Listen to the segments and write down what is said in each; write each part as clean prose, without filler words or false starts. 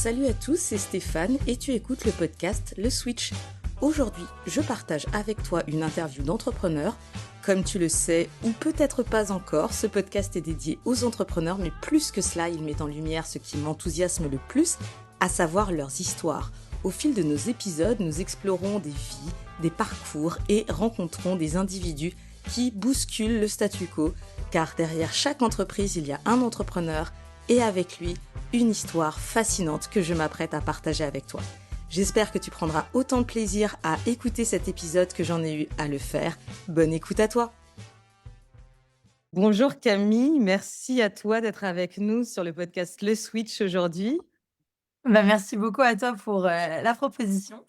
Salut à tous, c'est Stéphane et tu écoutes le podcast Le Switch. Aujourd'hui, je partage avec toi une interview d'entrepreneur. Comme tu le sais, ou peut-être pas encore, ce podcast est dédié aux entrepreneurs, mais plus que cela, il met en lumière ce qui m'enthousiasme le plus, à savoir leurs histoires. Au fil de nos épisodes, nous explorons des vies, des parcours et rencontrons des individus qui bousculent le statu quo, car derrière chaque entreprise, il y a un entrepreneur et avec lui, une histoire fascinante que je m'apprête à partager avec toi. J'espère que tu prendras autant de plaisir à écouter cet épisode que j'en ai eu à le faire. Bonne écoute à toi. Bonjour Camille, merci à toi d'être avec nous sur le podcast Le Switch aujourd'hui. Merci beaucoup à toi pour, la proposition.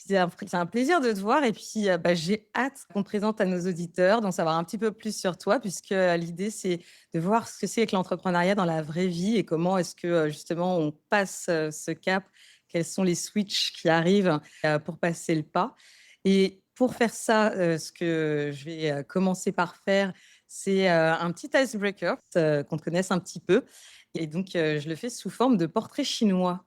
C'est un plaisir de te voir et puis j'ai hâte qu'on te présente à nos auditeurs, d'en savoir un petit peu plus sur toi puisque l'idée c'est de voir ce que c'est que l'entrepreneuriat dans la vraie vie et comment est-ce que justement on passe ce cap, quels sont les switches qui arrivent pour passer le pas. Et pour faire ça, ce que je vais commencer par faire, c'est un petit icebreaker, qu'on te connaisse un petit peu. Et donc, je le fais sous forme de portrait chinois.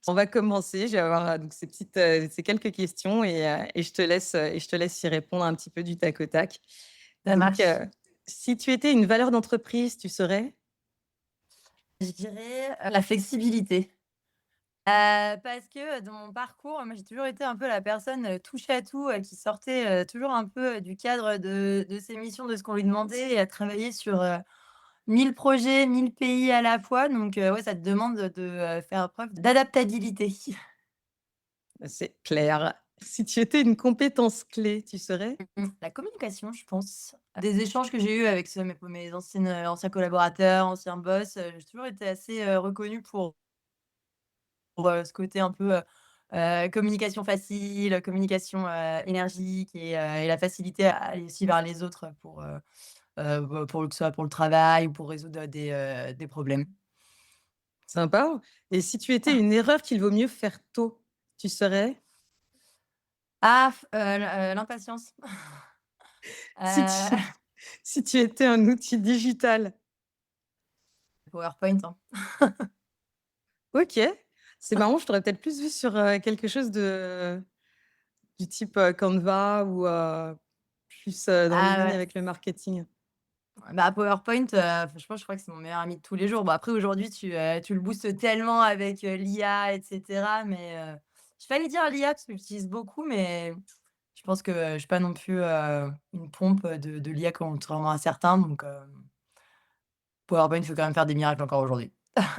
On va commencer, je vais avoir, donc ces quelques questions et je te laisse y répondre un petit peu du tac au tac. Ça Donc, marche. si tu étais une valeur d'entreprise, tu serais? Je dirais, la flexibilité. Parce que, dans mon parcours, moi, j'ai toujours été un peu la personne, touche à tout, qui sortait, toujours un peu, du cadre de ses missions, de ce qu'on lui demandait et à travailler sur, 1000 projets, 1000 pays à la fois. Donc, ouais, ça te demande de, faire preuve d'adaptabilité. C'est clair. Si tu étais une compétence clé, tu serais? La communication, je pense. Des échanges que j'ai eus avec mes anciens collaborateurs, anciens boss, j'ai toujours été assez, reconnue pour ce côté un peu, communication facile, communication, énergique et la facilité à aller aussi vers les autres pour que ce soit pour le travail ou pour résoudre des problèmes. Sympa. Et si tu étais une erreur qu'il vaut mieux faire tôt, tu serais? L'impatience. Si Heu, tu si tu étais un outil digital? PowerPoint, hein. OK, c'est marrant, je t'aurais peut-être plus vu sur, quelque chose du type, Canva ou, plus, dans les Ah lignes ouais. avec le marketing. PowerPoint, franchement, je crois que c'est mon meilleur ami de tous les jours. Bon, après, aujourd'hui, tu le boostes tellement avec, l'IA et cetera, mais j'ai failli dire l'IA parce que j'utilise beaucoup, mais je pense que, je suis pas non plus, une pompe, de l'IA contrairement à certains, donc PowerPoint fait quand même faire des miracles encore aujourd'hui.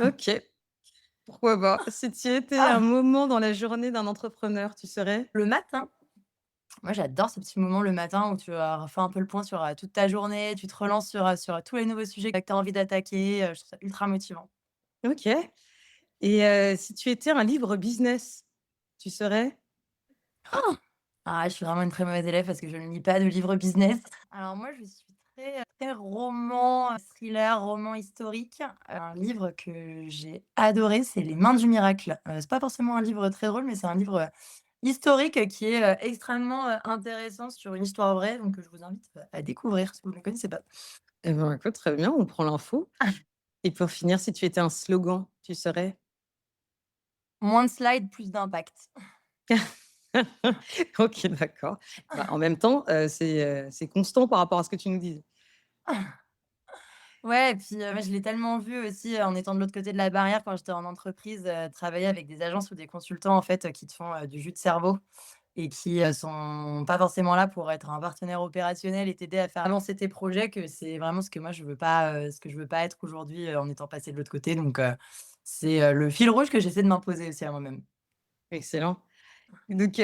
OK, pourquoi pas. Si tu étais un Ah! moment dans la journée d'un entrepreneur, tu serais? Le matin, moi, j'adore ce petit moment le matin où tu, refais un peu le point sur, toute ta journée, tu te relances sur tous les nouveaux sujets que tu as envie d'attaquer, je trouve ça ultra motivant. OK. Et si tu étais un livre business, tu serais? Ah, je suis vraiment une très mauvaise élève parce que je ne lis pas de livres business. Alors moi, je suis très roman, thriller, roman historique. Un livre que j'ai adoré, c'est Les Mains du miracle. C'est pas forcément un livre très drôle, mais c'est un livre, historique qui est, extrêmement, intéressant sur une histoire vraie, donc je vous invite, à découvrir si vous ne le connaissez pas. Eh ben, écoute, très bien, on prend l'info. Et pour finir, si tu étais un slogan, tu serais? Moins de slides, plus d'impact. OK, d'accord. Bah, en même temps, c'est constant par rapport à ce que tu nous dis. Ouais et puis, moi je l'ai tellement vu aussi, en étant de l'autre côté de la barrière quand j'étais en entreprise, travailler avec des agences ou des consultants en fait, qui te font, du jus de cerveau et qui, sont pas forcément là pour être un partenaire opérationnel et t'aider à faire avancer tes projets, que c'est vraiment ce que moi je veux pas, ce que je veux pas être aujourd'hui, en étant passée de l'autre côté, donc c'est, le fil rouge que j'essaie de m'imposer aussi à moi-même. Excellent. Donc,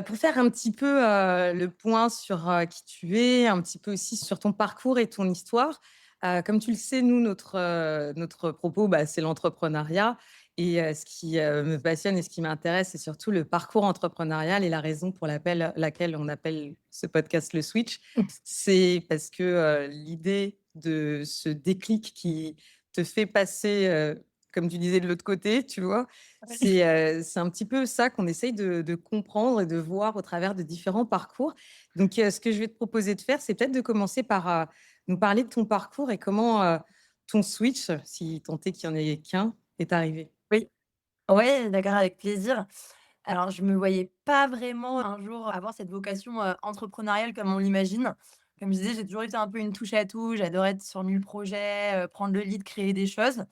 pour faire un petit peu, le point sur, qui tu es, un petit peu aussi sur ton parcours et ton histoire, comme tu le sais, nous, notre propos, c'est l'entrepreneuriat et ce qui, me passionne et ce qui m'intéresse, c'est surtout le parcours entrepreneurial et la raison pour laquelle on appelle ce podcast le Switch. C'est parce que, l'idée de ce déclic qui te fait passer, comme tu disais, de l'autre côté, tu vois? C'est un petit peu ça qu'on essaye de comprendre et de voir au travers de différents parcours. Donc, ce que je vais te proposer de faire, c'est peut-être de commencer par, nous parler de ton parcours et comment, ton switch, si tant est qu'il y en ait qu'un, est arrivé? Oui. Ouais, d'accord, avec plaisir. Alors, je me voyais pas vraiment un jour avoir cette vocation, entrepreneuriale comme on l'imagine. Comme je disais, j'ai toujours été un peu une touche à tout. J'adorais être sur 1000 projets, prendre le lead, créer des choses.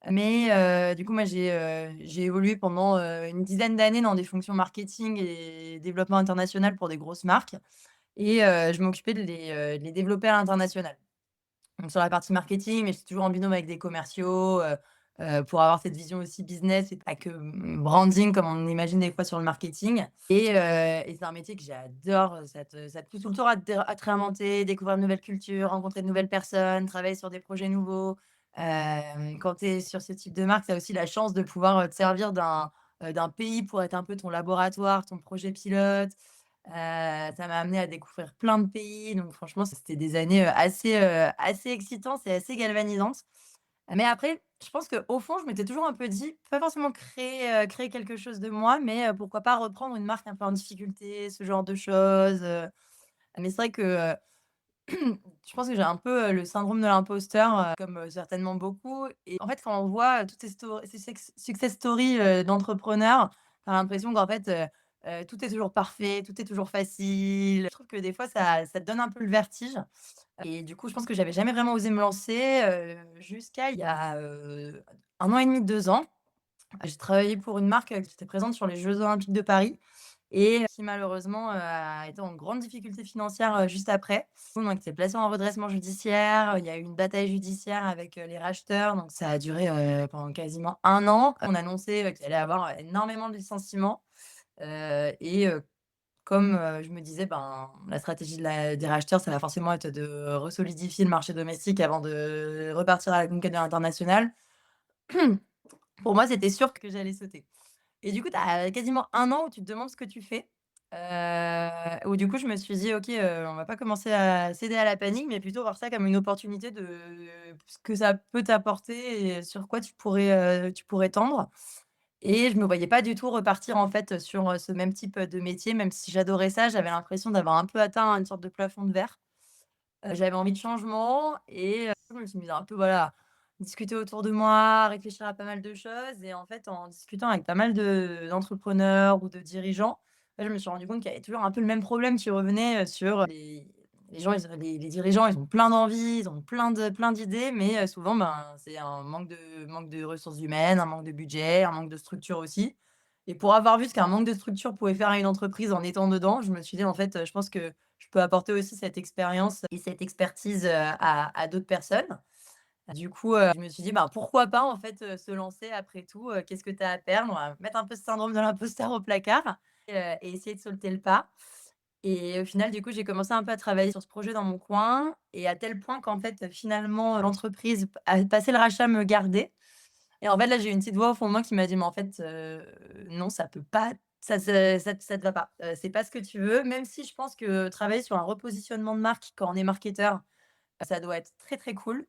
Mais, du coup, moi, j'ai évolué pendant, une dizaine d'années dans des fonctions marketing et développement international pour des grosses marques et je m'occupais de les développer à l'international. Donc sur la partie marketing, mais j'étais toujours en binôme avec des commerciaux, pour avoir cette vision aussi business et pas que, branding comme on imagine des fois sur le marketing et c'est un métier que j'adore, ça te pousse tout le temps à te réinventer, découvrir de nouvelles cultures, rencontrer de nouvelles personnes, travailler sur des projets nouveaux. Quand tu es sur ce type de marque, tu as aussi la chance de pouvoir, te servir d'un pays pour être un peu ton laboratoire, ton projet pilote. Ça m'a amené à découvrir plein de pays, donc franchement, c'était des années, assez excitantes et assez galvanisantes. Mais après, je pense qu'au fond, je m'étais toujours un peu dit, pas forcément créer quelque chose de moi, mais pourquoi pas reprendre une marque un peu en difficulté, ce genre de choses. Mais c'est vrai que, je pense que j'ai un peu, le syndrome de l'imposteur, comme, certainement beaucoup et en fait, quand on voit, toutes ces success stories, d'entrepreneurs, tu as l'impression qu'en fait, tout est toujours parfait, tout est toujours facile. Je trouve que des fois ça te donne un peu le vertige et du coup, je pense que j'avais jamais vraiment osé me lancer, jusqu'à il y a, 1 an et demi, 2 ans. J'ai travaillé pour une marque, qui était présente sur les Jeux olympiques de Paris et qui malheureusement, a été en grande difficulté financière, juste après. Donc c'est placé en redressement judiciaire, il y a eu une bataille judiciaire avec, les racheteurs, donc ça a duré, pendant quasiment 1 an. On annonçait, qu'il allait y avoir, énormément de licenciements, et comme, je me disais, ben, la stratégie des racheteurs, ça va forcément être de resolidifier le marché domestique avant de repartir à la conquête de l'international. Pour moi, c'était sûr que j'allais sauter. Et du coup, tu as quasiment 1 an où tu te demandes ce que tu fais. Où du coup, je me suis dit: «OK, on va pas commencer à céder à la panique, mais plutôt voir ça comme une opportunité de ce que ça peut t'apporter et sur quoi tu pourrais tendre». Et je me voyais pas du tout repartir, en fait, sur, ce même type, de métier, même si j'adorais ça, j'avais l'impression d'avoir un peu atteint une sorte de plafond de verre. J'avais envie de changement et je me suis mise un peu, voilà, discuter autour de moi, réfléchir à pas mal de choses et en fait, en discutant avec pas mal d'entrepreneurs ou de dirigeants, bah, je me suis rendu compte qu'il y avait toujours un peu le même problème qui revenait, sur les gens, les dirigeants, ils ont plein d'envies, ils ont plein d'idées, mais souvent, ben, c'est un manque de ressources humaines, un manque de budget, un manque de structure aussi et pour avoir vu ce qu'un manque de structure pouvait faire à une entreprise en étant dedans, je me suis dit: «En fait, je pense que je peux apporter aussi cette expérience et cette expertise, à d'autres personnes». Du coup, je me suis dit: «Ben, pourquoi pas en fait, se lancer après tout, qu'est-ce que tu as à perdre? On va mettre un peu ce syndrome de l'imposteur au placard, et essayer de sauter le pas» et au final, du coup, j'ai commencé un peu à travailler sur ce projet dans mon coin et à tel point qu'en fait, finalement, l'entreprise a passé le rachat me gardait et en fait, là, j'ai eu une petite voix au fond de moi qui m'a dit: «Mais en fait, non, ça peut pas, ça te va pas. C'est pas ce que tu veux». Même si je pense que travailler sur un repositionnement de marque quand on est marketeur, ça doit être très, très cool.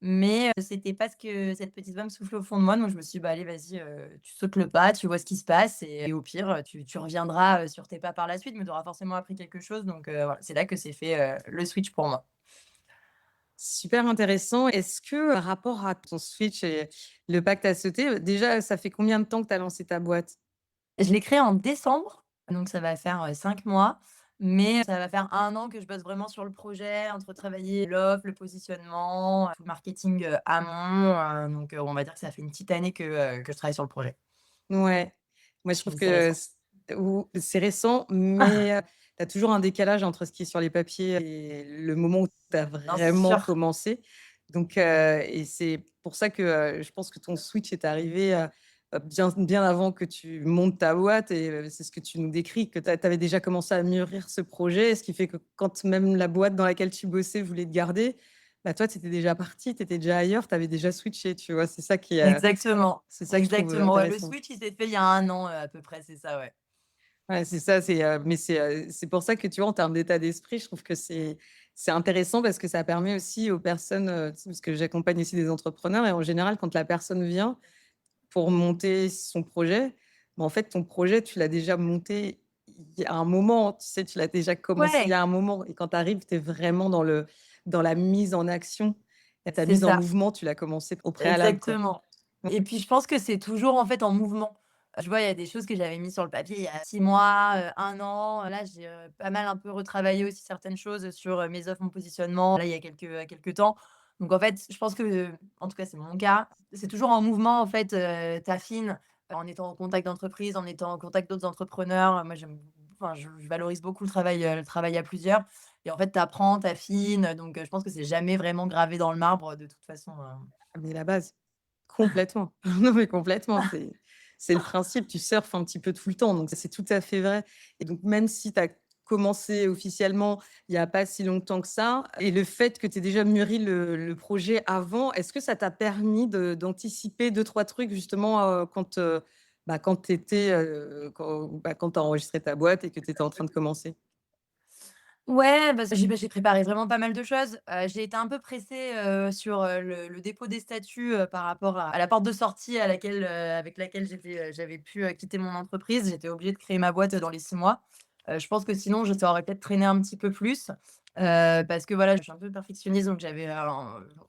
Mais, c'était pas ce que cette petite voix me soufflait au fond de moi. Donc je me suis dit: «Bah, allez, vas-y, tu sautes le pas, tu vois ce qui se passe et au pire, tu reviendras, sur tes pas par la suite, mais tu auras forcément appris quelque chose». Donc, voilà, c'est là que s'est fait, le switch pour moi. Super intéressant. Est-ce que, par rapport à ton switch et le pas que tu as sauté, déjà, ça fait combien de temps que tu as lancé ta boîte? Je l'ai créé en décembre, donc ça va faire, 5 mois, mais ça va faire 1 an que je bosse vraiment sur le projet, entre travailler l'offre, le positionnement, tout le marketing, amont, donc on va dire que ça fait une petite année que je travaille sur le projet. Ouais. Moi, je trouve Donc c'est que récent. c ou c'est récent, mais tu as toujours un décalage entre ce qui est sur les papiers et le moment où tu as Non, c'est vraiment sûr. commencé. Donc et c'est pour ça que, je pense que ton switch est arrivé, bien avant que tu montes ta boîte et c'est ce que tu nous décris, que tu avais déjà commencé à mûrir ce projet, ce qui fait que quand même la boîte dans laquelle tu bossais voulait te garder, bah, toi, tu étais déjà parti, tu étais déjà ailleurs, tu avais déjà switché, tu vois? Exactement, C'est ça que je trouve, exactement, ouais, le intéressant. switch, il s'est fait il y a 1 an, à peu près, c'est ça, ouais. Ouais, c'est ça, mais c'est pour ça que, tu vois, en termes d'état d'esprit, je trouve que c'est intéressant parce que ça permet aussi aux personnes, tu sais, parce que j'accompagne aussi des entrepreneurs et en général, quand la personne vient pour monter son projet, bah, en fait, ton projet, tu l'as déjà monté il y a un moment, tu sais, tu l'as déjà commencé il y Ouais, a un moment et quand tu arrives, tu es vraiment dans la mise en action et ta c'est mise en ça, mouvement, tu l'as commencé au préalable, quoi. exactement. Et puis je pense que c'est toujours en fait en mouvement. Je vois, il y a des choses que j'avais mis sur le papier il y a 6 mois, 1 an. Là, j'ai, pas mal un peu retravaillé aussi certaines choses sur, mes offres, mon positionnement, là, il y a quelques temps. Donc en fait, je pense que, en tout cas, c'est mon cas, c'est toujours en mouvement en fait, tu affines en étant en contact d'entreprise, en étant en contact d'autres entrepreneurs. Moi, j'aime enfin, je valorise beaucoup le travail à plusieurs et en fait, tu apprends, tu affines, donc je pense que c'est jamais vraiment gravé dans le marbre de toute façon, Mais la base. Complètement. Non, mais complètement, c'est le principe, tu surfes un petit peu tout le temps, donc c'est tout à fait vrai et donc même si tu as commencé officiellement il y a pas si longtemps que ça et le fait que tu aies déjà mûri le projet avant, est-ce que ça t'a permis d'anticiper deux trois trucs justement, quand tu étais, quand tu as enregistré ta boîte et que tu étais en train de commencer? Ouais, parce que j'ai préparé vraiment pas mal de choses. J'ai été un peu pressée, sur, le dépôt des statuts, par rapport à la porte de sortie avec laquelle j'avais pu, quitter mon entreprise. J'étais obligée de créer ma boîte, dans les 6 mois. Je pense que sinon ça aurait peut-être traîné un petit peu plus, parce que voilà, je suis un peu perfectionniste, donc j'avais,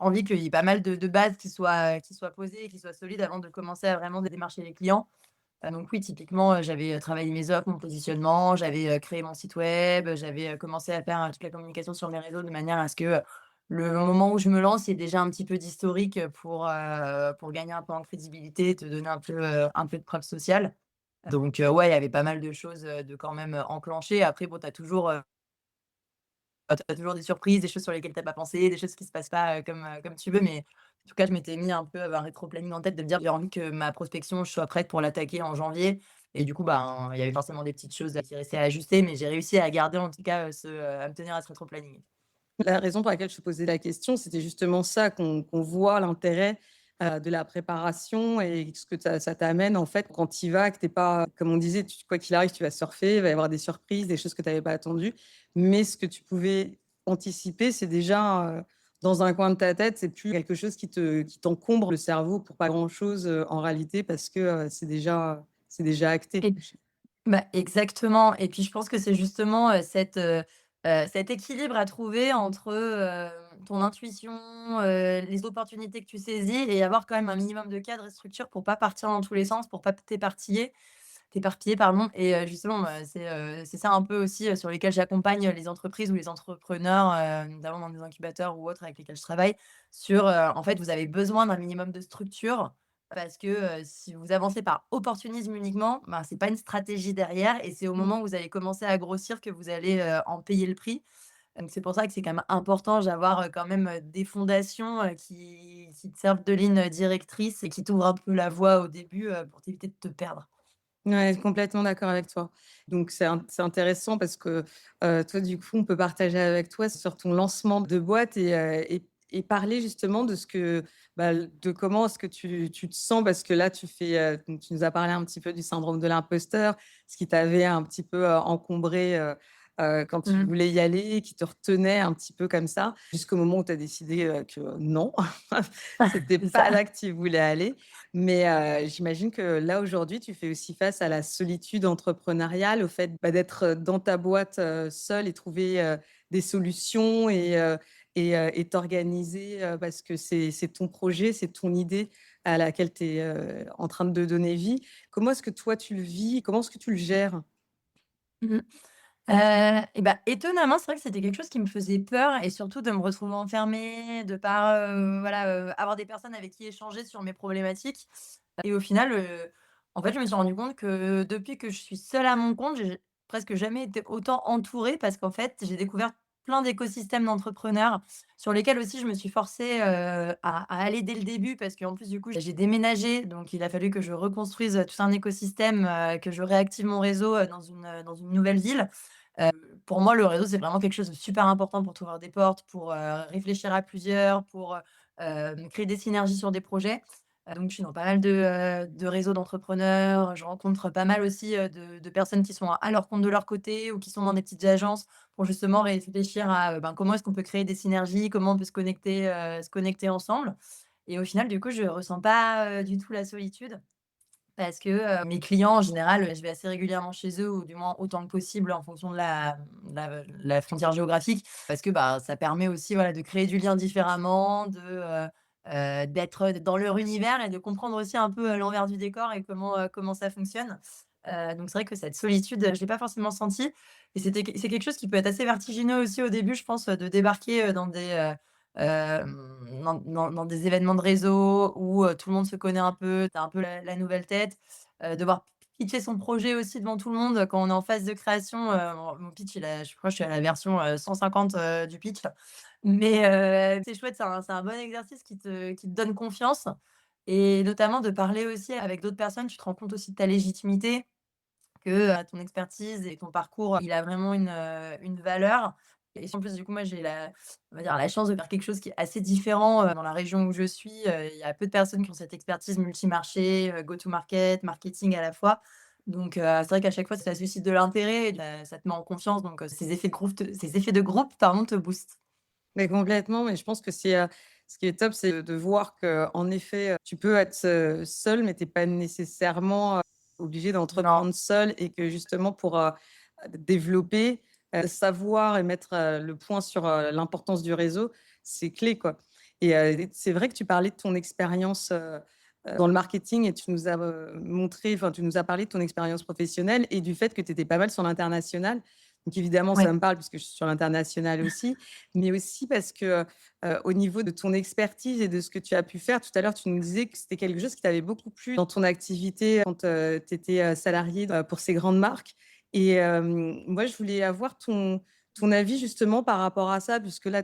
envie qu'il y ait pas mal de bases qui soient posées et qui soient solides avant de commencer à vraiment démarcher les clients. Donc oui, typiquement, j'avais, travaillé mes offres, mon positionnement, j'avais, créé mon site web, j'avais, commencé à faire, toute la communication sur mes réseaux de manière à ce que, le moment où je me lance, il y ait déjà un petit peu d'historique, pour gagner un peu en crédibilité, te donner un peu de preuve sociale. Donc ouais, il y avait pas mal de choses, de quand même, enclenchées. Après bon, tu toujours des surprises, des choses sur lesquelles tu as pas pensé, des choses qui se passent pas, comme tu veux, mais en tout cas, je m'étais mis un peu, un rétro-planning en tête de me dire: «J'ai envie que ma prospection, je sois prête pour l'attaquer en janvier» et du coup, ben, il y avait forcément des petites choses, qui restaient à ajuster, mais j'ai réussi à garder en tout cas, à me tenir à ce rétro-planning. La raison pour laquelle je te posais la question, c'était justement ça, qu'on voit l'intérêt, de la préparation et ce que ça t'amène, en fait, quand tu y vas, que tu es pas comme on disait, tu quoi qu'il arrive, tu vas surfer, il va y avoir des surprises, des choses que tu avais pas attendues. Mais ce que tu pouvais anticiper, c'est déjà, dans un coin de ta tête, c'est plus quelque chose qui t'encombre le cerveau pour pas grand-chose, en réalité parce que, c'est déjà acté. Et bah, exactement et puis je pense que c'est justement, cet équilibre à trouver entre, ton intuition, les opportunités que tu saisis et avoir quand même un minimum de cadre et de structure pour pas partir dans tous les sens, pour pas t'éparpiller pardon et justement, c'est ça un peu aussi, sur lesquels j'accompagne les entreprises ou les entrepreneurs, notamment dans des incubateurs ou autres avec lesquels je travaille sur, en fait, vous avez besoin d'un minimum de structure parce que, si vous avancez par opportunisme uniquement, ben, c'est pas une stratégie derrière et c'est au Mmh. moment où vous allez commencer à grossir que vous allez, en payer le prix. Donc c'est pour ça que c'est quand même important d'avoir, quand même, des fondations, qui te servent de ligne directrice et qui t'ouvrent un peu la voie au début, pour t'éviter de te perdre. Ouais, complètement d'accord avec toi. Donc c'est intéressant parce que, toi, du coup, on peut partager avec toi sur ton lancement de boîte et parler justement de ce que, de comment est-ce que tu te sens parce que là, donc tu nous as parlé un petit peu du syndrome de l'imposteur, ce qui t'avait un petit peu, encombré, quand tu Mmh. voulais y aller, qui te retenait un petit peu comme ça, jusqu'au moment où tu as décidé, que non, c'était C'est pas ça. là que tu voulais aller. Mais j'imagine que là, aujourd'hui, tu fais aussi face à la solitude entrepreneuriale, au fait, d'être, dans ta boîte, seule et trouver, des solutions et t'organiser, parce que c'est ton projet, c'est ton idée à laquelle tu es, en train de donner vie. Comment est-ce que toi, tu le vis? Comment est-ce que tu le gères? Mmh mh. Et bah, étonnamment, c'est vrai que c'était quelque chose qui me faisait peur et surtout de me retrouver enfermée, de pas, voilà, avoir des personnes avec qui échanger sur mes problématiques et au final, en fait, je me suis rendu compte que depuis que je suis seule à mon compte, j'ai presque jamais été autant entourée parce qu'en fait, j'ai découvert plein d'écosystèmes d'entrepreneurs sur lesquels aussi je me suis forcée, à aller dès le début parce qu'en plus, du coup, j'ai déménagé donc il a fallu que je reconstruise, tout un écosystème, que je réactive mon réseau, dans une nouvelle ville. Heu, pour moi, le réseau, c'est vraiment quelque chose de super important pour t'ouvrir des portes, pour, réfléchir à plusieurs, pour, créer des synergies sur des projets. Donc je suis dans pas mal de réseaux d'entrepreneurs. Je rencontre pas mal aussi, de personnes qui sont à leur compte de leur côté ou qui sont dans des petites agences pour justement réfléchir à, ben, comment est-ce qu'on peut créer des synergies? Comment on peut se connecter ensemble? Et au final, du coup, je ressens pas, du tout la solitude. Parce que, mes clients en général, je vais assez régulièrement chez eux ou du moins autant que possible en fonction de la frontière géographique. Parce que, bah, ça permet aussi, voilà, de créer du lien différemment, d'être dans leur univers et de comprendre aussi un peu, l'envers du décor et comment ça fonctionne. Donc c'est vrai que cette solitude, je l'ai pas forcément sentie et c'est quelque chose qui peut être assez vertigineux aussi au début, je pense, de débarquer, dans des événements de réseau où, tout le monde se connaît un peu, tu as un peu la nouvelle tête, devoir pitcher son projet aussi devant tout le monde, quand on est en phase de création, mon pitch je crois que je suis à la version, 150, du pitch. Mais c'est chouette, c'est un bon exercice qui te donne confiance et notamment de parler aussi avec d'autres personnes. Tu te rends compte aussi de ta légitimité, que, ton expertise et ton parcours, il a vraiment une valeur et en plus, du coup, moi, j'ai on va dire, la chance de faire quelque chose qui est assez différent, dans la région où je suis. Il y a peu de personnes qui ont cette expertise multimarché, go to market, marketing à la fois. Donc c'est vrai qu'à chaque fois, ça suscite de l'intérêt et ça te met en confiance donc ces effets de groupe, pardon, te boostent. Mais complètement, mais je pense que ce qui est top, c'est de voir qu'en effet, tu peux être, seul, mais tu es pas nécessairement, obligé Non. d'entreprendre seul et que justement pour, développer, savoir et mettre, le point sur, l'importance du réseau, c'est clé, quoi. Et c'est vrai que tu parlais de ton expérience, dans le marketing et tu nous as, montré enfin, tu nous as parlé de ton expérience professionnelle et du fait que tu étais pas mal sur l'international. Donc évidemment, ça Ouais. me parle puisque je suis sur l'international aussi, mais aussi parce que, au niveau de ton expertise et de ce que tu as pu faire, tout à l'heure, tu nous disais que c'était quelque chose qui t'avait beaucoup plu dans ton activité quand, tu étais, salariée, pour ces grandes marques et moi, je voulais avoir ton avis justement par rapport à ça, puisque là,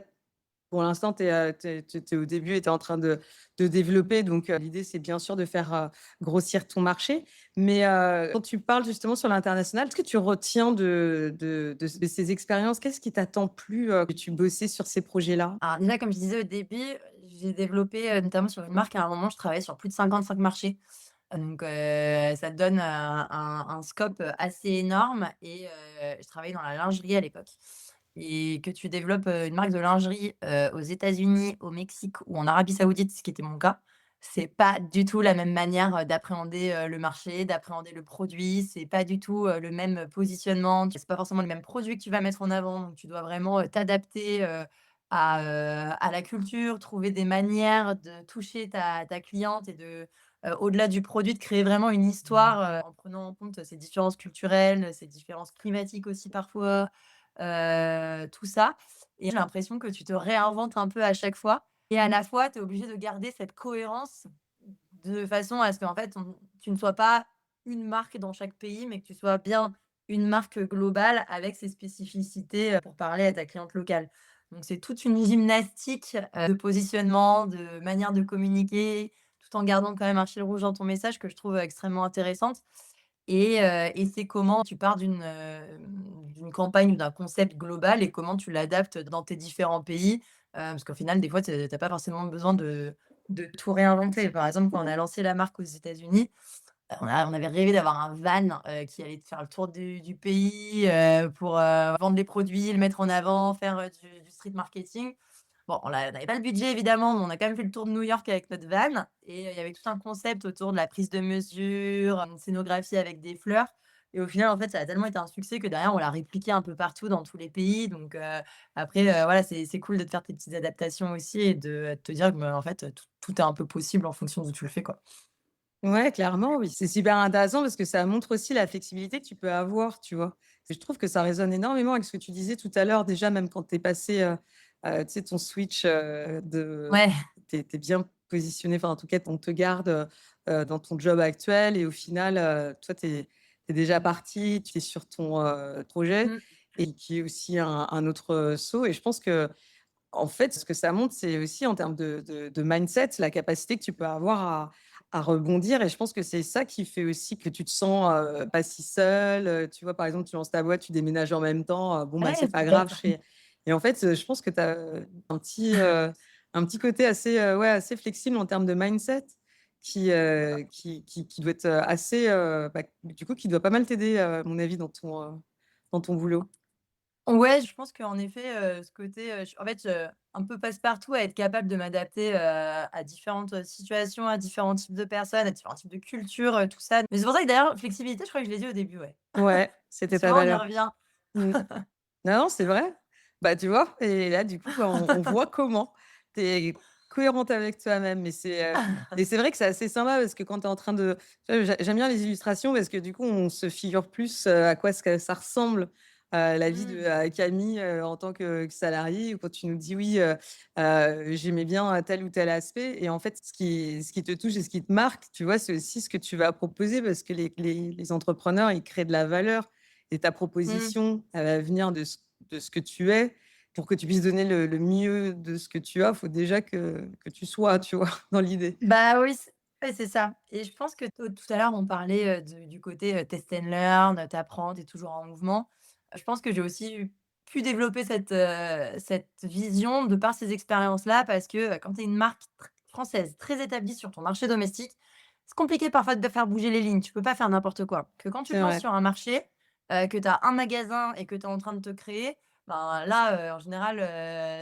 pour l'instant, tu es au début et tu es en train de développer donc l'idée, c'est bien sûr de faire, grossir ton marché. Mais quand tu parles justement sur l'international, est-ce que tu retiens de ces expériences? Qu'est-ce qui t'a tant plu, que tu bossais sur ces projets-là? Alors déjà, comme je disais au début, j'ai développé, notamment sur une marque, à un moment, je travaillais sur plus de 55 marchés. Donc ça te donne, un scope, assez énorme et je travaillais dans la lingerie à l'époque et que tu développes, une marque de lingerie, aux États-Unis, au Mexique ou en Arabie Saoudite, ce qui était mon cas, c'est pas du tout la même manière, d'appréhender, le marché, d'appréhender le produit. C'est pas du tout, le même positionnement. C'est pas forcément les mêmes produits que tu vas mettre en avant, donc tu dois vraiment, t'adapter, à la culture, trouver des manières de toucher ta cliente et au-delà du produit, de créer vraiment une histoire, en prenant en compte ces différences culturelles, ces différences climatiques aussi parfois, tout ça et j'ai l'impression que tu te réinventes un peu à chaque fois et à la fois, tu es obligé de garder cette cohérence de façon à ce qu'en fait, tu ne sois pas une marque dans chaque pays, mais que tu sois bien une marque globale avec ses spécificités, pour parler à ta cliente locale. Donc c'est toute une gymnastique, de positionnement, de manière de communiquer, tout en gardant quand même un fil rouge dans ton message que je trouve, extrêmement intéressante et c'est comment tu pars d'une campagne ou d'un concept global et comment tu l'adaptes dans tes différents pays, parce qu'au final, des fois, tu as pas forcément besoin de tout réinventer. Par exemple, quand on a lancé la marque aux États-Unis, on avait rêvé d'avoir un van, qui allait faire le tour du pays, pour, vendre les produits, le mettre en avant, faire, du street marketing. Bon, on n'avait pas le budget évidemment, mais on a quand même fait le tour de New York avec notre van et il y avait tout un concept autour de la prise de mesure, une scénographie avec des fleurs et au final, en fait, ça a tellement été un succès que derrière, on l'a répliqué un peu partout dans tous les pays donc après, voilà, c'est cool de te faire tes petites adaptations aussi et de te dire que, bah, en fait, tout est un peu possible en fonction d'où tu le fais, quoi. Ouais, clairement, oui. C'est super intéressant parce que ça montre aussi la flexibilité que tu peux avoir, tu vois? Et je trouve que ça résonne énormément avec ce que tu disais tout à l'heure, déjà même quand tu es passé, tu sais, ton switch, de Ouais. tu es bien positionné, enfin, en tout cas, on te garde, dans ton job actuel et au final, toi, tu es déjà parti, tu es sur ton, projet Mmh. et qui est aussi un autre, saut et je pense que en fait, ce que ça montre, c'est aussi en termes de mindset, la capacité que tu peux avoir à rebondir et je pense que c'est ça qui fait aussi que tu te sens, pas si seul, tu vois? Par exemple, tu lances ta boîte, tu déménages en même temps, bon, bah, c'est Ouais, pas grave, peut-être. et en fait, je pense que tu as, un petit côté assez, ouais, assez flexible en termes de mindset qui doit être, assez, bah, du coup, qui doit pas mal t'aider, à mon avis, dans ton boulot. Ouais, je pense qu'en effet, ce côté, en fait, un peu passe-partout à être capable de m'adapter, à différentes, situations, à différents types de personnes, à différents types de cultures, tout ça. Mais c'est pour ça que d'ailleurs, flexibilité, je crois que je l'ai dit au début, ouais. Ouais, c'était ta Souvent, on y valeur. revient. Mmh. Non, non, c'est vrai. Bah, tu vois? Et là, du coup, bah, on voit comment. Tu es cohérente avec toi-même. Mais c'est vrai que c'est assez sympa parce que quand tu es en train de tu vois, j'aime bien les illustrations parce que du coup, on se figure plus, à quoi ce que ça ressemble, la vie de, Mmh. Camille, en tant que salariée ou quand tu nous dis: «Oui, j'aimais bien, tel ou tel aspect» et en fait, ce qui te touche et ce qui te marque, tu vois, c'est aussi ce que tu vas proposer parce que les entrepreneurs, ils créent de la valeur et ta Mmh. proposition, elle va venir de ce que tu es. Pour que tu puisses donner le mieux de ce que tu as, il faut déjà que tu sois, tu vois, dans l'idée. Bah, oui, ouais, c'est ça et je pense que tout à l'heure, on parlait, du côté, test and learn, tu apprends, tu es toujours en mouvement. Je pense que j'ai aussi pu développer cette vision de par ces expériences-là parce que, quand tu es une marque française très établie sur ton marché domestique, c'est compliqué parfois de faire bouger les lignes. Tu peux pas faire n'importe quoi. Que quand tu C'est te lances vrai. sur un marché, que tu as un magasin et que tu es en train de te créer, ben, là, en général,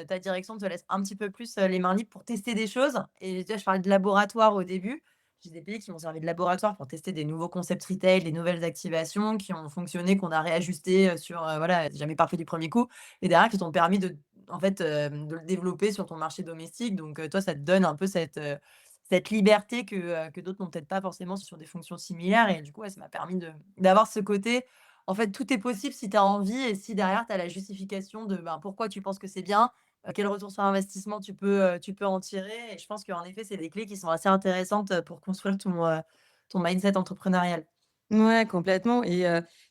ta direction te laisse un petit peu plus, les mains libres pour tester des choses et tu vois, je parlais de laboratoire au début. J'ai des pays qui m'ont servi de laboratoire pour tester des nouveaux concepts retail, des nouvelles activations qui ont fonctionné, qu'on a réajusté, sur, voilà, c'est jamais parfait du premier coup et derrière qui t'ont permis de en fait, de le développer sur ton marché domestique donc toi, ça te donne un peu cette liberté que d'autres n'ont peut-être pas forcément sur des fonctions similaires et du coup, ouais, ça m'a permis d'avoir ce côté en fait, tout est possible si tu as envie et si derrière tu as la justification de, ben, pourquoi tu penses que c'est bien, quel retour sur investissement tu peux en tirer et je pense qu'en effet, c'est des clés qui sont assez intéressantes, pour construire ton mindset entrepreneurial. Ouais, complètement et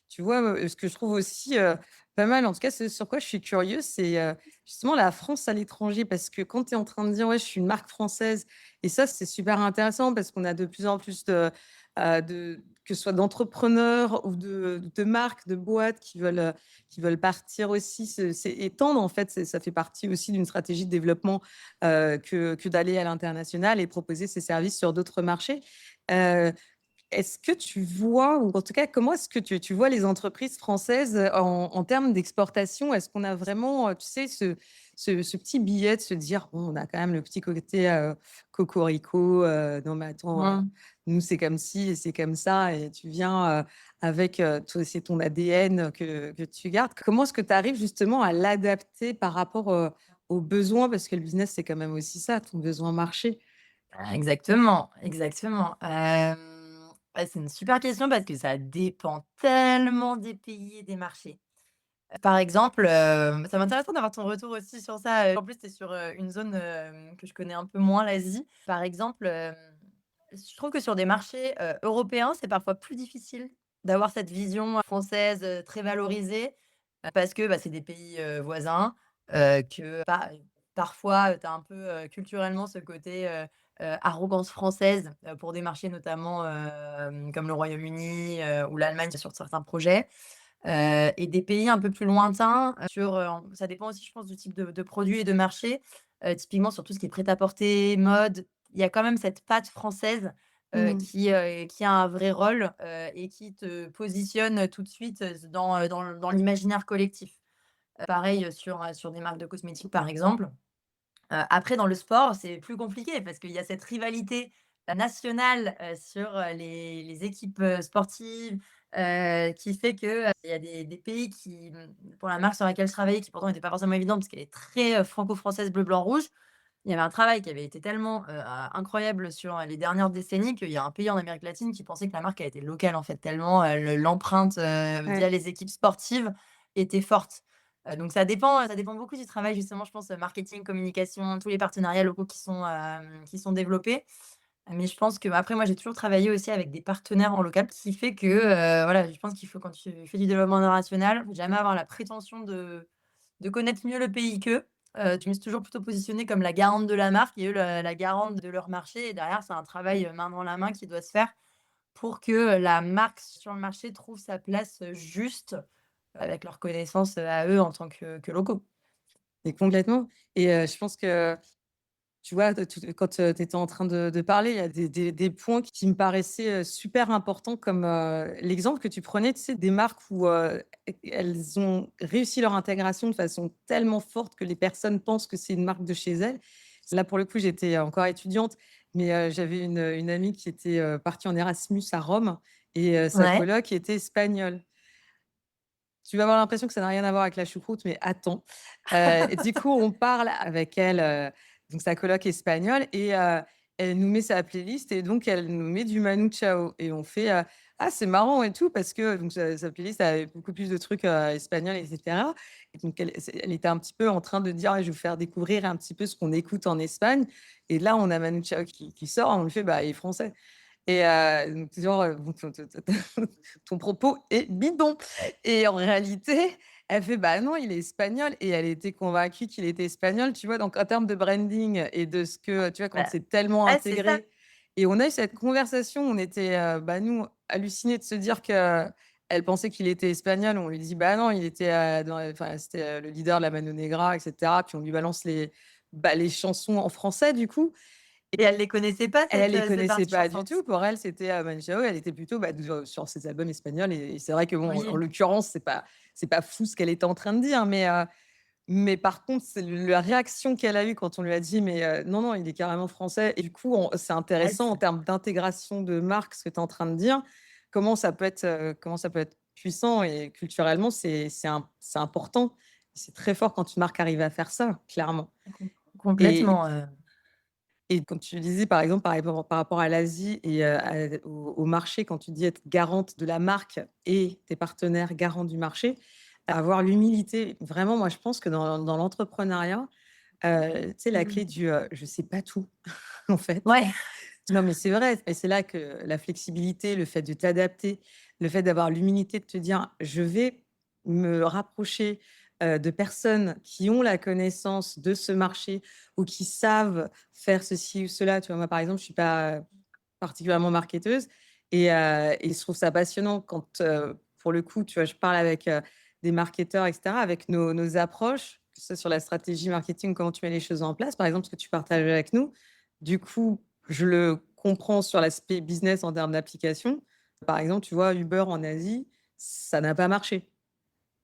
tu vois, ce que je trouve aussi, pas mal, en tout cas, ce sur quoi je suis curieuse, c'est, justement la France à l'étranger. Parce que quand tu es en train de dire: «Ouais, je suis une marque française» et ça, c'est super intéressant parce qu'on a de plus en plus de que ce soit d'entrepreneurs ou de marques, de boîtes qui veulent partir aussi, se c'est étendre, en fait, ça fait partie aussi d'une stratégie de développement, que d'aller à l'international et proposer ses services sur d'autres marchés. Heu Est-ce que tu vois ou en tout cas, comment est-ce que tu vois les entreprises françaises, en termes d'exportation? Est-ce qu'on a vraiment, tu sais, ce petit billet de se dire: «Bon, on a quand même le petit côté, cocorico, non mais attends, Mmh. nous c'est comme ci et c'est comme ça» et tu viens, avec, toi c'est ton ADN que tu gardes. Comment est-ce que tu arrives justement à l'adapter par rapport, aux besoins? Parce que le business, c'est quand même aussi ça, ton besoin marché. Exactement, exactement. Ouais, c'est une super question parce que ça dépend tellement des pays et des marchés. Par exemple, ça m'intéresse d'avoir ton retour aussi sur ça, en plus tu es sur, une zone, que je connais un peu moins, l'Asie. Par exemple, je trouve que sur des marchés, européens, c'est parfois plus difficile d'avoir cette vision française, très valorisée, parce que, bah, c'est des pays, voisins, que parfois, tu as un peu, culturellement ce côté, arrogance française, pour des marchés notamment, comme le Royaume-Uni, ou l'Allemagne sur certains projets. Et des pays un peu plus lointains, sur, ça dépend aussi je pense du type de produit et de marché. Typiquement sur tout ce qui est prêt-à-porter, mode, il y a quand même cette patte française, Mmh. qui a un vrai rôle, et qui te positionne tout de suite, dans l'imaginaire collectif. Pareil, sur des marques de cosmétiques par exemple. Après dans le sport, c'est plus compliqué parce qu'il y a cette rivalité, nationale, sur, les équipes, sportives, qui fait que, il y a des pays qui, pour la marque sur laquelle je travaillais, qui pourtant n'était pas forcément évidente parce qu'elle est très, franco-française bleu, blanc, rouge. Il y avait un travail qui avait été tellement, incroyable sur les dernières décennies qu'il y a un pays en Amérique latine qui pensait que la marque, elle était locale en fait, tellement, l'empreinte, via Ouais. les équipes sportives était forte. Donc ça dépend beaucoup du travail justement, je pense, marketing, communication, tous les partenariats locaux qui sont développés. Mais je pense que après moi, j'ai toujours travaillé aussi avec des partenaires en local, ce qui fait que, voilà, je pense qu'il faut quand tu fais du développement international, faut jamais avoir la prétention de connaître mieux le pays qu'eux. Je me suis toujours plutôt positionnée comme la garante de la marque et eux la garante de leur marché et derrière, c'est un travail, main dans la main qui doit se faire pour que, la marque sur le marché trouve sa place, juste, avec leurs connaissances, à eux en tant que locaux. Et complètement et je pense que tu vois, quand, tu étais en train de parler, il y a des points qui me paraissaient, super importants comme, l'exemple que tu prenais, tu sais, des marques où, elles ont réussi leur intégration de façon tellement forte que les personnes pensent que c'est une marque de chez elles. Là, pour le coup, j'étais encore étudiante, mais, j'avais une amie qui était, partie en Erasmus à Rome et sa Ouais. coloc était espagnole. Tu vas avoir l'impression que ça n'a rien à voir avec la choucroute, mais attends. Et du coup, on parle avec elle, donc sa coloc espagnole et elle nous met sa playlist et donc elle nous met du Manu Chao et on fait, «Ah, c'est marrant et tout» parce que donc sa playlist avait beaucoup plus de trucs, espagnols et cetera et donc elle était un petit peu en train de dire: «Ouais, je vais vous faire découvrir un petit peu ce qu'on écoute en Espagne» et là, on a Manu Chao qui sort, on lui fait: «Bah, il est français». Et donc genre, bon ton propos est bidon et en réalité, elle fait: «Bah non, il est espagnol» et elle était convaincue qu'il était espagnol, tu vois? Donc en termes de branding et de ce que, tu vois, quand Bah, c'est tellement ouais, c'est ça. intégré et on a eu cette conversation, on était, bah, nous, hallucinés de se dire qu'elle pensait qu'il était espagnol. On lui dit: «Bah non, il était, enfin, c'était, le leader de la Mano Negra et cetera». Puis on lui balance les chansons en français du coup. Et elle les connaissait pas Elle les cette connaissait partie pas du chanson? tout. Pour elle, c'était, Manu Chao, elle était plutôt, bah, sur ses albums espagnols et c'est vrai que bon, en Oui. l'occurrence, c'est pas fou ce qu'elle était en train de dire, mais par contre, c'est la réaction qu'elle a eue quand on lui a dit: «Mais, non, non, il est carrément français» et du coup, c'est Ah intéressant en c termes d'intégration de marque, ce que tu es en train de dire. Comment ça peut être puissant et culturellement, c'est important. C'est très fort quand une marque arrive à faire ça, clairement et complètement, et quand tu disais, par rapport à l'Asie et au marché, quand tu dis être garante de la marque et tes partenaires garants du marché, avoir l'humilité, vraiment, moi, je pense que dans l'entrepreneuriat, tu sais, la clé mmh. du, «je sais pas tout», en fait. Ouais. Non, mais c'est vrai et c'est là que la flexibilité, le fait de t'adapter, le fait d'avoir l'humilité de te dire: «Je vais me rapprocher, de personnes qui ont la connaissance de ce marché ou qui savent faire ceci ou cela». Tu vois? Moi, par exemple, je suis pas particulièrement marketeuse et je trouve ça passionnant quand, pour le coup, tu vois, je parle avec, des marketeurs et cetera, avec nos approches, que ce soit sur la stratégie marketing, comment tu mets les choses en place, par exemple, ce que tu partages avec nous. Du coup, je le comprends sur l'aspect business en termes d'application. Par exemple, tu vois, Uber en Asie, ça n'a pas marché.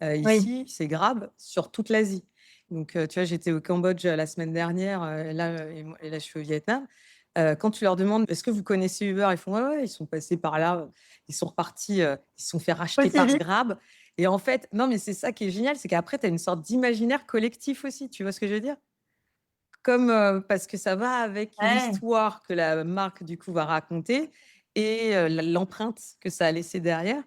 Oui. Ici, c'est Grab sur toute l'Asie. Donc, tu vois, j'étais au Cambodge, la semaine dernière, et là, je suis au Vietnam. Quand tu leur demandes: «Est-ce que vous connaissez Uber?» Ils font: «Ouais, ouais», ils sont passés par là, ils sont repartis, ils se sont fait racheter Aussi par vite. Grab et en fait non, mais c'est ça qui est génial, c'est qu'après tu as une sorte d'imaginaire collectif aussi, tu vois ce que je veux dire? Comme, parce que ça va avec Ouais. l'histoire que la marque, du coup, va raconter et l'empreinte que ça a laissé derrière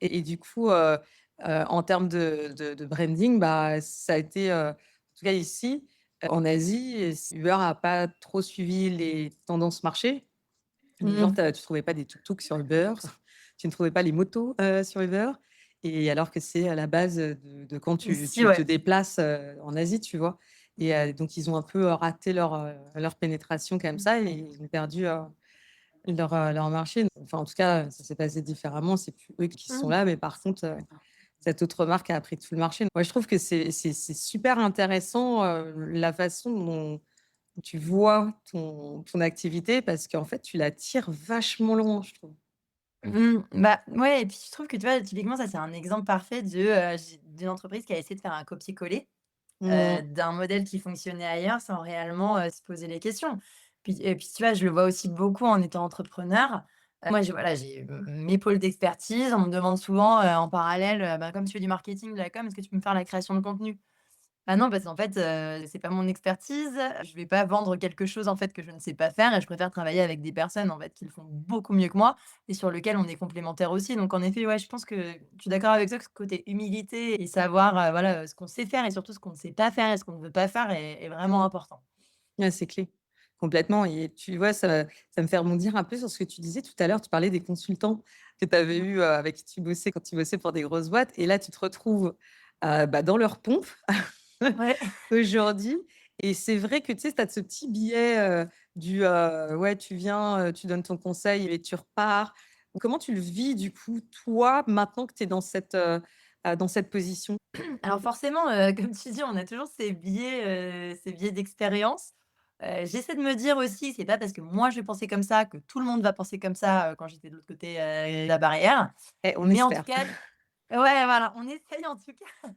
et du coup, en termes de branding, bah, ça a été, en tout cas ici, en Asie, Uber a pas trop suivi les tendances marché. Du genre, Mmh. tu trouvais pas des tuk-tuk sur Uber, tu ne trouvais pas les motos, sur Uber et alors que c'est à la base, de quand Ici, tu te ouais. déplaces, en Asie, tu vois? Et donc ils ont un peu, raté leur pénétration comme ça et ils ont perdu, leur marché. Enfin, en tout cas, ça s'est passé différemment. C'est plus eux qui sont Mmh. là, mais par contre, cette autre marque a pris tout le marché. Moi, je trouve que c'est super intéressant, la façon dont tu vois ton activité parce qu'en fait, tu la tires vachement loin, je trouve. Mmh, bah, ouais et puis je trouve que, tu vois, typiquement, ça, c'est un exemple parfait d'une entreprise qui a essayé de faire un copier-coller, Mmh. d'un modèle qui fonctionnait ailleurs sans réellement, se poser les questions. Puis et puis, tu vois, je le vois aussi beaucoup en étant entrepreneur. Moi, j'ai mes pôles d'expertise. On me demande souvent, en parallèle, bah, comme tu fais du marketing, de la com, est-ce que tu peux me faire la création de contenu? Ah non, parce qu'en fait, c'est pas mon expertise. Je vais pas vendre quelque chose, en fait, que je ne sais pas faire et je préfère travailler avec des personnes, en fait, qui le font beaucoup mieux que moi et sur lequel on est complémentaires aussi. Donc en effet, ouais, je pense que je suis d'accord avec toi que ce côté humilité et savoir, voilà, ce qu'on sait faire et surtout ce qu'on ne sait pas faire et ce qu'on ne veut pas faire est vraiment Mmh. important. Ouais, c'est clé. Complètement et tu vois, ça me fait rebondir un peu sur ce que tu disais tout à l'heure. Tu parlais des consultants que tu avais eus, avec qui tu bossais quand tu bossais pour des grosses boîtes et là, tu te retrouves, bah, dans leur pompe Ouais. aujourd'hui et c'est vrai que, tu sais, tu as ce petit billet, ouais, tu viens, tu donnes ton conseil et tu repars. Comment tu le vis du coup, toi, maintenant que tu es dans cette position? Alors forcément, comme tu dis, on a toujours ces biais d'expérience. J'essaie de me dire aussi, c'est pas parce que moi je vais penser comme ça que tout le monde va penser comme ça, quand j'étais de l'autre côté, de la barrière. Eh, on Mais en tout espère. cas ouais, voilà, on essaye en tout cas.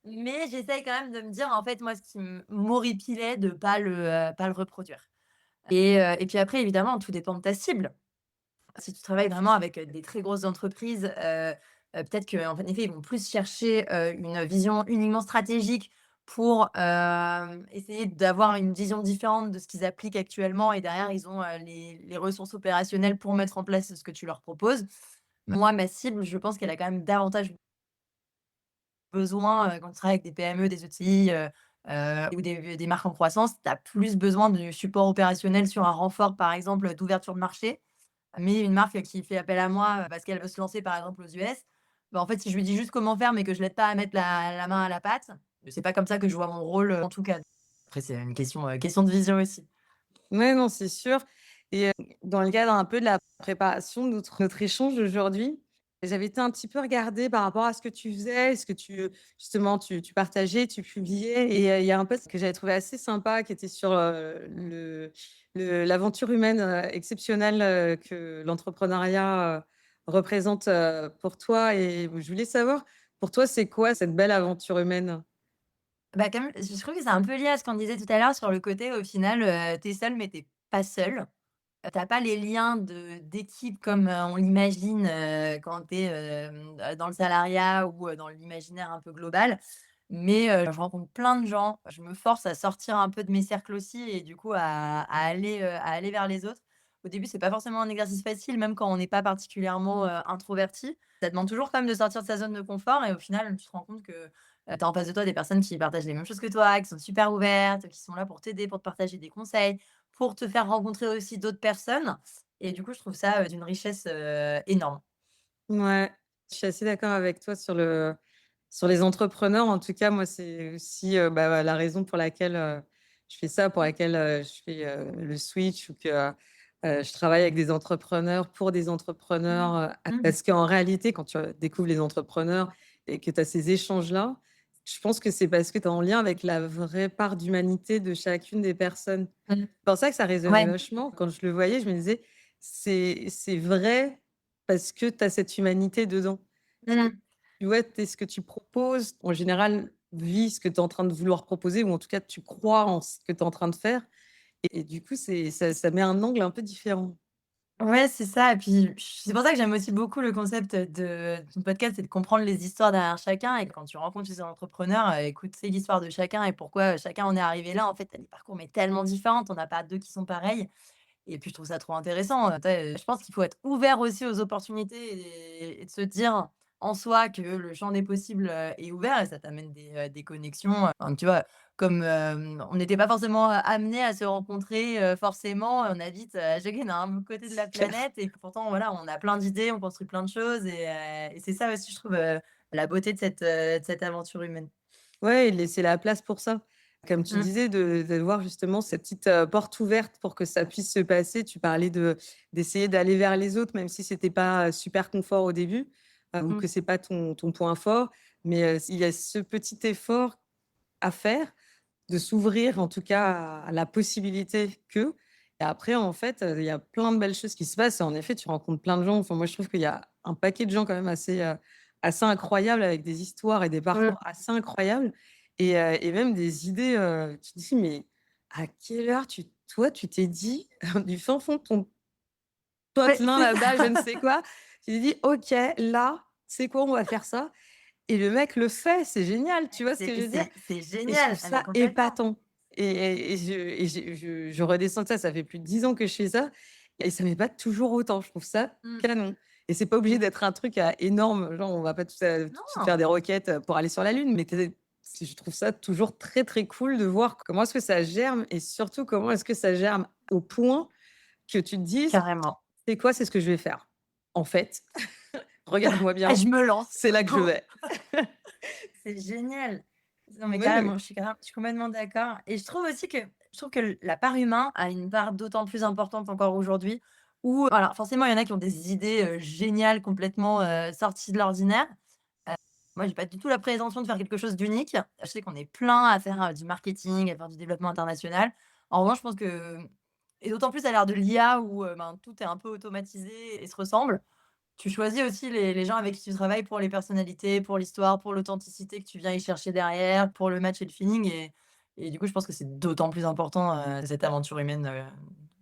Mais j'essaye quand même de me dire, en fait, moi, ce qui m'horripilait de pas le reproduire. Et puis après, évidemment, tout dépend de ta cible. Si tu travailles vraiment avec, des très grosses entreprises, peut-être qu'en effet, ils vont plus chercher, une vision uniquement stratégique pour, essayer d'avoir une vision différente de ce qu'ils appliquent actuellement et derrière ils ont, les ressources opérationnelles pour mettre en place ce que tu leur proposes. Moi, ma cible, je pense qu'elle a quand même davantage besoin, quand tu travailles avec des PME, des ETI, ou des marques en croissance, tu as plus besoin de support opérationnel sur un renfort, par exemple, d'ouverture de marché. Mais une marque qui fait appel à moi, parce qu'elle veut se lancer, par exemple, aux US, bah, en fait, si je lui dis juste comment faire, mais que je l'aide pas à mettre la main à la pâte, c'est pas comme ça que je vois mon rôle, en tout cas. Après, c'est une question de vision aussi. Ouais, non, c'est sûr. Et dans le cadre un peu de la préparation de notre échange d'aujourd'hui, j'avais été un petit peu regarder par rapport à ce que tu faisais, ce que tu justement tu partageais, tu publiais et il y a un post que j'avais trouvé assez sympa qui était sur, l'aventure humaine, exceptionnelle, que l'entrepreneuriat, représente, pour toi et je voulais savoir, pour toi, c'est quoi cette belle aventure humaine? Bah, comme je trouve que c'est un peu lié à ce qu'on disait tout à l'heure sur le côté, au final, tu es seul, mais tu pas seul. Tu pas les liens d'équipe comme, on l'imagine, quand tu es, dans le salariat ou, dans l'imaginaire un peu global. Mais, je rencontre plein de gens, je me force à sortir un peu de mes cercles aussi et du coup à aller vers les autres. Au début, c'est pas forcément un exercice facile, même quand on n'est pas particulièrement, introverti. Ça demande toujours quand même de sortir de sa zone de confort et au final, tu te rends compte que, tu as en face de toi des personnes qui partagent les mêmes choses que toi, qui sont super ouvertes, qui sont là pour t'aider, pour te partager des conseils, pour te faire rencontrer aussi d'autres personnes et du coup, je trouve ça, d'une richesse, énorme. Ouais, je suis assez d'accord avec toi sur les entrepreneurs. En tout cas, moi, c'est aussi, bah, la raison pour laquelle, je fais ça, pour laquelle, je fais, le switch ou que, je travaille avec des entrepreneurs, pour des entrepreneurs, Mmh. parce qu'en réalité, quand tu, découvres les entrepreneurs et que tu as ces échanges-là, je pense que c'est parce que tu es en lien avec la vraie part d'humanité de chacune des personnes. Mmh. C'est pour ça que ça résonnait Ouais. vachement. Quand je le voyais, je me disais: «C'est vrai parce que tu as cette humanité dedans». C'est Mmh. tu vois, tu ce que tu proposes, en général, vis ce que tu es en train de vouloir proposer ou en tout cas, tu crois en ce que tu es en train de faire et du coup, ça met un angle un peu différent. Ouais, c'est ça et puis c'est pour ça que j'aime aussi beaucoup le concept de ton podcast, c'est de comprendre les histoires derrière chacun et quand tu rencontres ces entrepreneurs, écouter l'histoire de chacun et pourquoi, chacun en est arrivé là. En fait, tu as des parcours mais tellement différents, tu en as pas 2 qui sont pareils et puis je trouve ça trop intéressant, tu sais, je pense qu'il faut être ouvert aussi aux opportunités et de se dire en soi que le champ des possibles, est ouvert et ça t'amène des connexions, enfin, tu vois? Comme, on n'était pas forcément, amenés à se rencontrer, forcément, on habite, chacune à un côté de la C'est clair. planète et pourtant voilà, on a plein d'idées, on construit plein de choses et c'est ça aussi je trouve, la beauté de cette aventure humaine. Ouais et laisser la place pour ça. Comme tu Mmh. disais, de voir justement cette petite, porte ouverte pour que ça puisse se passer. Tu parlais d'essayer d'aller vers les autres, même si c'était pas, super confort au début, ou Mmh. que c'est pas ton point fort. Mais, il y a ce petit effort à faire, de s'ouvrir en tout cas à la possibilité que et après en fait, il y a plein de belles choses qui se passent et en effet, tu rencontres plein de gens. Enfin moi, je trouve qu'il y a un paquet de gens quand même assez incroyables avec des histoires et des Mmh. parcours assez incroyables et même des idées, tu te dis: «Mais à quelle heure tu t'es dit du fin fond de ton Ouais, potelin c'est là-bas, je ça. ne sais quoi, tu t'es dit: «OK, là, c'est quoi? On va faire ça» et le mec le fait, c'est génial, tu vois ce que je veux dire? C'est Et je trouve génial! Ah mais ça complètement. épatant et je redescends de ça, ça fait plus de 10 ans que je fais ça et ça m'épate toujours autant. Je trouve ça Mmh. canon et c'est pas obligé Mmh. d'être un truc, énorme, genre on va pas tout de suite Non! faire des roquettes, pour aller sur la lune, mais je trouve ça toujours très, très cool de voir comment est-ce que ça germe et surtout comment est-ce que ça germe au point que tu te dises: Carrément. «C'est quoi? C'est ce que je vais faire. En fait, regarde-moi Ah, bien, je me lance, c'est là que je go! vais». C'est génial. Non, mais Ouais, carrément, je suis complètement d'accord et je trouve que la part humain a une part d'autant plus importante encore aujourd'hui où alors forcément, il y en a qui ont des idées, géniales complètement, sorties de l'ordinaire. Moi, j'ai pas du tout la prétention de faire quelque chose d'unique. Je sais qu'on est plein à faire, du marketing, à faire du développement international. En revanche, je pense que et d'autant plus à l'ère de l'IA où, ben, tout est un peu automatisé et se ressemble. Tu choisis aussi les gens avec qui tu travailles pour les personnalités, pour l'histoire, pour l'authenticité que tu viens y chercher derrière, pour le match et le feeling et du coup, je pense que c'est d'autant plus important, cette aventure humaine,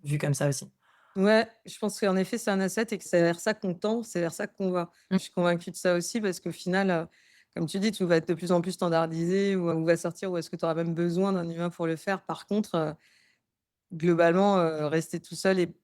vue comme ça aussi. ouais, je pense qu'en effet, c'est un asset et que c'est vers ça qu'on tend, c'est vers ça qu'on va. Mmh. Je suis convaincue de ça aussi parce qu'au final, comme tu dis, tout va être de plus en plus standardisé ou va sortir ou est-ce que tu auras même besoin d'un humain pour le faire? Par contre, globalement, rester tout seul et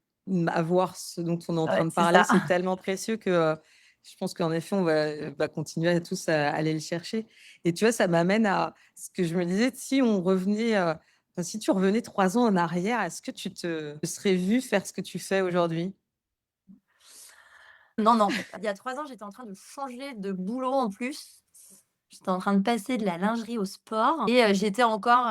avoir ce dont on est en train Ouais, de c'est parler, ça. c'est tellement précieux que, je pense qu'en effet, on va continuer à tous à aller le chercher et tu vois, ça m'amène à ce que je me disais, si on revenait, enfin, si tu revenais 3 ans en arrière, est-ce que tu te serais vu faire ce que tu fais aujourd'hui? Non, non, il y a 3 ans, j'étais en train de changer de boulot en plus. J'étais en train de passer de la lingerie au sport et j'étais encore,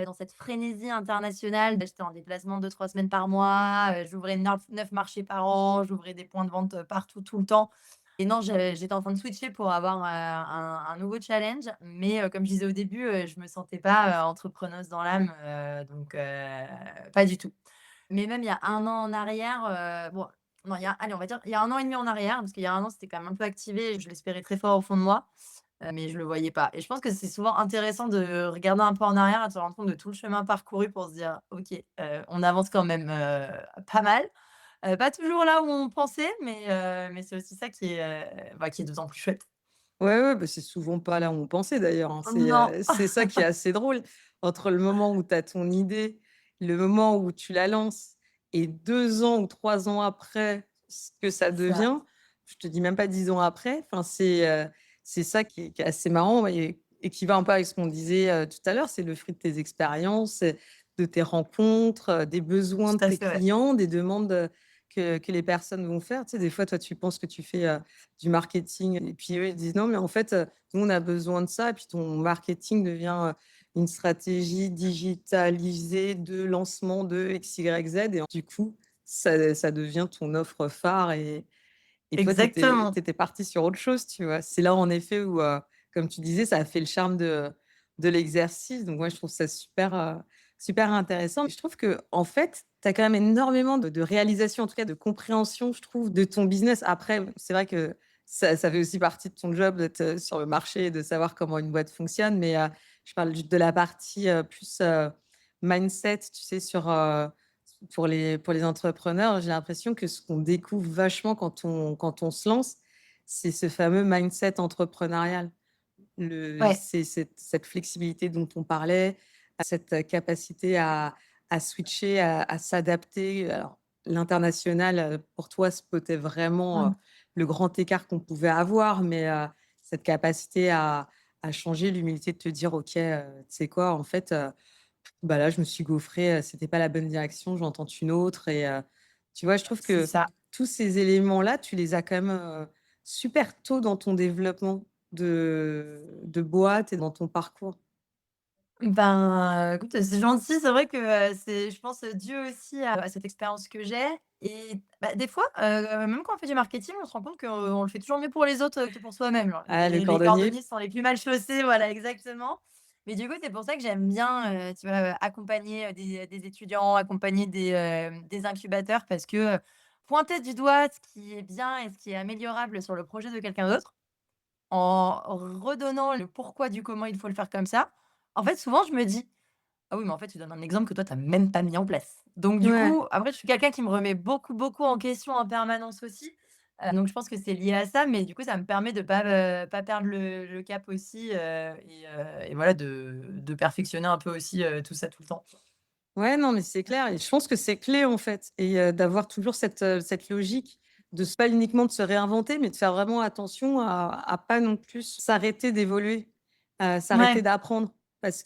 dans cette frénésie internationale. J'étais en déplacement 2-3 semaines par mois, j'ouvrais 9 marchés par an, j'ouvrais des points de vente, partout, tout le temps et non, j'étais en train de switcher pour avoir, un nouveau challenge mais comme je disais au début, je me sentais pas, entrepreneuse dans l'âme, donc pas du tout. Mais même il y a 1 an en arrière, bon, non, allez, on va dire, il y a 1 an et demi en arrière, parce qu'il y a 1 an, c'était quand même un peu activé et je l'espérais très fort au fond de moi, mais je le voyais pas et je pense que c'est souvent intéressant de regarder un peu en arrière et de se rendre compte de tout le chemin parcouru pour se dire: «OK, on avance quand même, pas mal». Pas toujours là où on pensait, mais c'est aussi ça qui est d'autant plus chouette. Ouais, ouais, bah, c'est souvent pas là où on pensait d'ailleurs, hein. Non. C'est ça qui est assez drôle. Entre le moment où tu as ton idée, le moment où tu la lances et 2 ans ou 3 ans après, ce que ça C'est ça. devient, je te dis même pas 10 ans après, enfin, c'est ça qui est assez marrant et qui va un peu avec ce qu'on disait, tout à l'heure. C'est le fruit de tes expériences, de tes rencontres, des besoins Tout de à tes fait, ouais. clients, des demandes, que les personnes vont faire. Tu sais, des fois, toi, tu penses que tu fais, du marketing et puis eux, ils disent: «Non, mais en fait, nous, on a besoin de ça» et puis ton marketing devient, une stratégie digitalisée de lancement de X, Y, Z et du coup, ça devient ton offre phare et toi, tu Exactement. étais parti sur autre chose, tu vois? C'est là, en effet, où, comme tu disais, ça a fait le charme de l'exercice. Donc moi, je trouve ça super, super intéressant. Je trouve que en fait, tu as quand même énormément de réalisation, en tout cas de compréhension, je trouve, de ton business. Après, c'est vrai que ça fait aussi partie de ton job d'être, sur le marché et de savoir comment une boîte fonctionne. Mais, je parle juste de la partie, plus, mindset, tu sais, pour les entrepreneurs, j'ai l'impression que ce qu'on découvre vachement quand on se lance, c'est ce fameux mindset entrepreneurial. Ouais, C'est cette flexibilité dont on parlait, cette capacité à switcher, à s'adapter. Alors l'international, pour toi, c'était vraiment, mmh, le grand écart qu'on pouvait avoir, mais cette capacité à changer, l'humilité de te dire: «OK, tu sais quoi? En fait, bah, là, je me suis gaufrée, c'était pas la bonne direction, j'en tente une autre» et tu vois, je trouve c'est que ça. tous ces éléments-là, tu les as quand même, super tôt dans ton développement de boîte et dans ton parcours. Ben, écoute, c'est gentil. C'est vrai que, c'est je pense, dû aussi à cette expérience que j'ai et bah, des fois, même quand on fait du marketing, on se rend compte qu'on le fait toujours mieux pour les autres, que pour soi-même. Genre Ah, le les cordonnier? cordonniers sont les plus mal chaussés, voilà, exactement. Mais du coup, c'est pour ça que j'aime bien, tu vois, accompagner, des étudiants, accompagner des incubateurs parce que, pointer du doigt ce qui est bien et ce qui est améliorable sur le projet de quelqu'un d'autre, en redonnant le pourquoi du comment il faut le faire comme ça. En fait, souvent, je me dis: «Ah oui, mais en fait, tu donnes un exemple que toi, tu as même pas mis en place». Donc du Ouais. coup, après, je suis quelqu'un qui me remet beaucoup, beaucoup en question en permanence aussi. Donc je pense que c'est lié à ça, mais du coup, ça me permet de pas perdre le cap aussi, et voilà, de perfectionner un peu aussi, tout ça tout le temps. Ouais, non, mais c'est clair et je pense que c'est clé, en fait et d'avoir toujours cette logique de pas uniquement de se réinventer, mais de faire vraiment attention à pas non plus s'arrêter d'évoluer, s'arrêter Ouais, d'apprendre. Parce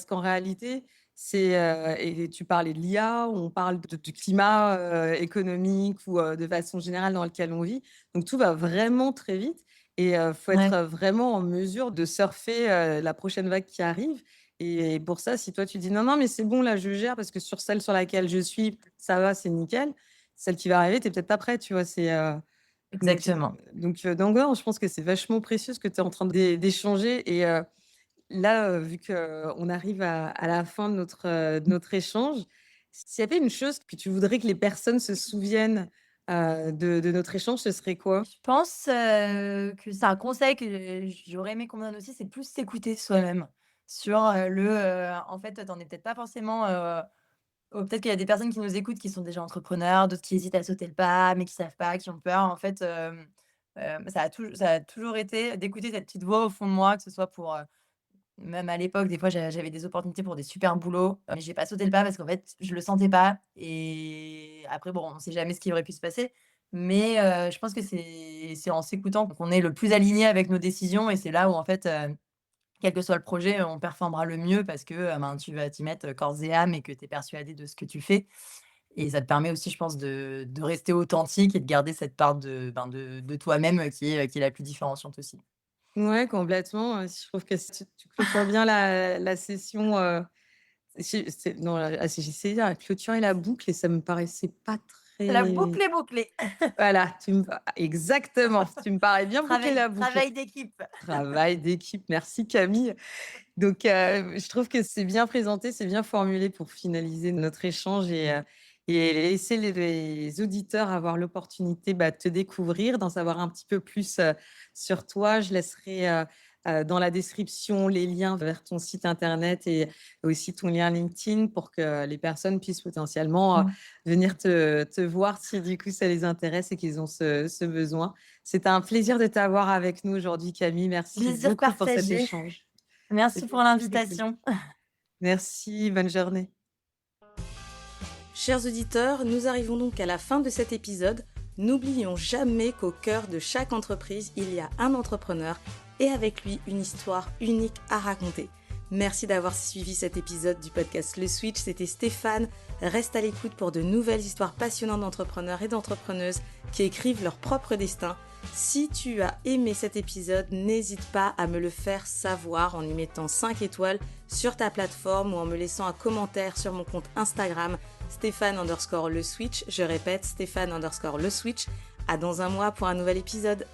qu'en réalité, c'est, et tu parlais de l'IA, on parle du climat, économique ou, de façon générale dans lequel on vit. Donc tout va vraiment très vite et faut être, ouais, vraiment en mesure de surfer, la prochaine vague qui arrive et pour ça, si toi tu dis: «Non, non, mais c'est bon là, je gère parce que sur celle sur laquelle je suis, ça va, c'est nickel». Celle qui va arriver, tu es peut-être pas prêt, tu vois? Donc exactement. donc non, je pense que c'est vachement précieux ce que tu es en train d'échanger et là, vu qu'on arrive à la fin de notre échange, s'il y avait une chose que tu voudrais que les personnes se souviennent, de notre échange, ce serait quoi? Je pense, que c'est un conseil que j'aurais aimé qu'on me donne aussi, c'est plus s'écouter soi-même sur, en fait, tu es peut-être pas forcément, peut-être qu'il y a des personnes qui nous écoutent qui sont déjà entrepreneurs, d'autres qui hésitent à sauter le pas, mais qui savent pas, qui ont peur. En fait, Ça a toujours été d'écouter cette petite voix au fond de moi, que ce soit pour, même à l'époque, des fois, j'avais des opportunités pour des super boulots, mais j'ai pas sauté le pas parce qu'en fait, je le sentais pas et après bon, on sait jamais ce qui aurait pu se passer, mais je pense que c'est en s'écoutant qu'on est le plus aligné avec nos décisions et c'est là où en fait, quel que soit le projet, on performera le mieux parce que, ben, tu vas t'y mettre corps et âme et que tu es persuadé de ce que tu fais et ça te permet aussi, je pense, de rester authentique et de garder cette part de toi-même, qui est la plus différenciante aussi. Ouais, complètement, je trouve que tu clôtures bien la session, c'est non, j'ai essayé de clôturer la boucle et ça me paraissait pas La très boucle est bouclée. voilà, exactement, tu me parais bien boucler la boucle. Travail d'équipe. Travail d'équipe, merci Camille. Donc, je trouve que c'est bien présenté, c'est bien formulé pour finaliser notre échange et laisser les auditeurs avoir l'opportunité, bah, de te découvrir, d'en savoir un petit peu plus, sur toi. Je laisserai, dans la description les liens vers ton site internet et aussi ton lien LinkedIn pour que les personnes puissent potentiellement, Mmh. venir te voir si du coup ça les intéresse et qu'ils ont ce besoin. C'était un plaisir de t'avoir avec nous aujourd'hui Camille. Merci Plaisir beaucoup pour cet partagé. échange. Merci pour C'était très, très cool. l'invitation. Merci, bonne journée. Chers auditeurs, nous arrivons donc à la fin de cet épisode. N'oublions jamais qu'au cœur de chaque entreprise, il y a un entrepreneur et avec lui une histoire unique à raconter. Merci d'avoir suivi cet épisode du podcast Le Switch, c'était Stéphane. Reste à l'écoute pour de nouvelles histoires passionnantes d'entrepreneurs et d'entrepreneuses qui écrivent leur propre destin. Si tu as aimé cet épisode, n'hésite pas à me le faire savoir en y mettant 5 étoiles sur ta plateforme ou en me laissant un commentaire sur mon compte Instagram Stéphane_le Switch. Je répète, Stéphane_le Switch. À dans un mois pour un nouvel épisode.